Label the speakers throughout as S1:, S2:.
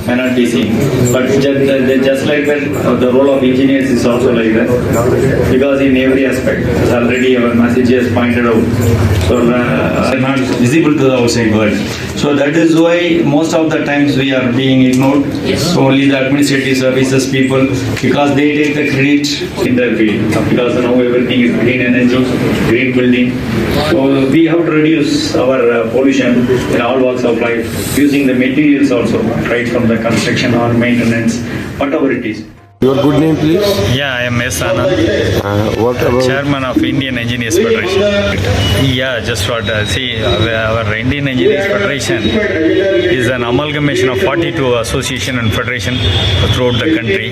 S1: may not be seen. But just like that, the role of engineers is also like that, because in every aspect, as already our message has pointed out, so not visible to the outside world. So that is why most of the times we are being ignored. So only the administrative services people, because they take the credit in their field, because now everything is green energy, green building. So we have to reduce our pollution in all walks of life using the materials also, right from the construction or maintenance, whatever it is.
S2: Your good name, please?
S3: Yeah, I am S. Anand,
S2: What about?
S3: Chairman of Indian Engineers Federation. Yeah, just what see, our Indian Engineers Federation is an amalgamation of 42 association and federation throughout the country.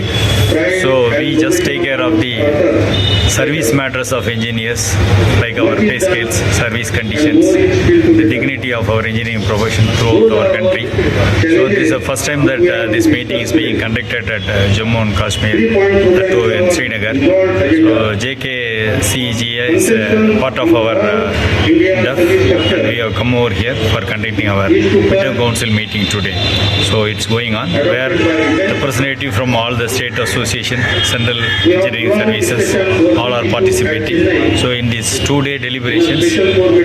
S3: So we just take care of the service matters of engineers, like our pay scales, service conditions, the dignity of our engineering profession throughout our country. So this is the first time that this meeting is being conducted at Jammu and Kashmir, in Srinagar. So JKCEGA is part of our DEF, and we have come over here for conducting our Midterm Council meeting today. So it's going on, where the representative from all the state association, central engineering services, all are participating. So in these 2-day deliberations,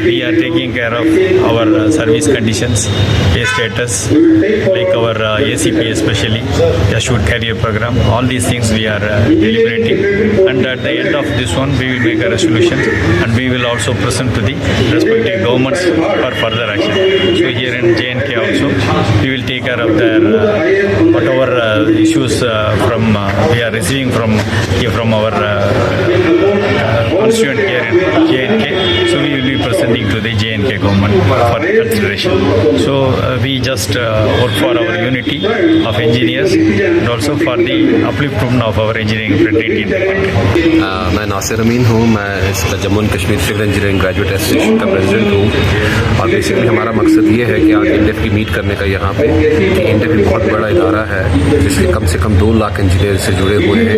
S3: we are taking care of our service conditions, pay status, like our ACP especially, Assured Career Program. All these things we are deliberating, and at the end of this one we will make a resolution, and we will also present to the respective governments for further action. So here in JNK also we will take care of their whatever issues from we are receiving from our constituent here in JNK. So we will be presenting to the JNK government for consideration. So we just work for our unity of engineers and also for the upliftment of our engineering fraternity in the country.
S4: मैं नासिर अमीन हूँ, मैं इसका Jammu and Kashmir civil engineering graduate association का president हूँ। और basically हमारा मकसद ये है कि आज इंडेफ की मीट करने का यहाँ पे, कि इंडेफ एक बहुत बड़ा इदारा है जिसके कम से कम 2 लाख इंजीनियर से जुड़े हुए हैं,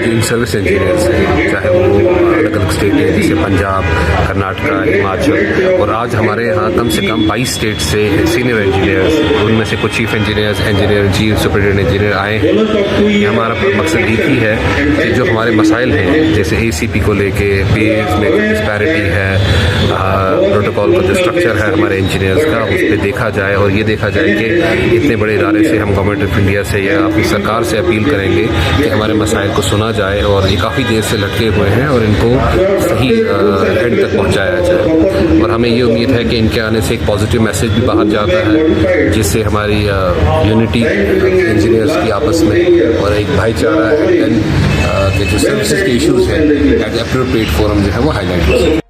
S4: जो इन सर्विस इंजीनियर्स हैं, चाहे वो अलग अलग स्टेट हैं जैसे पंजाब, कर्नाटका, हिमाचल, और आज हमारे यहाँ कम से कम 22 स्टेट से सीनियर इंजीनियर्स, उनमें से कुछ chief engineers, engineer, chief superintendent engineer आए हैं। ये हमारा मकसद एक ही है कि जो हमारे मसाइल हैं, जैसे ACP को लेके पेज में डिस्पैरिटी है, प्रोटोकॉल का जो स्ट्रक्चर है हमारे इंजीनियर्स का, उस पर देखा जाए, और ये देखा जाए कि इतने बड़े इदारे से हम गवर्नमेंट ऑफ इंडिया से या अपनी सरकार से अपील करेंगे कि हमारे मसाइल को सुना जाए, और ये काफ़ी देर से लटके हुए हैं और इनको सही एंड तक पहुँचाया जाए। और हमें ये उम्मीद है कि इनके आने से एक पॉजिटिव मैसेज भी बाहर जाता है, जिससे हमारी यूनिटी इंजीनियर्स की आपस में और एक भाईचारा है, कि जो सर्विसेज के इश्यूज़ हैं एट एप्रोप्रिएट फोरम जो है वो हाईलाइट हो सके।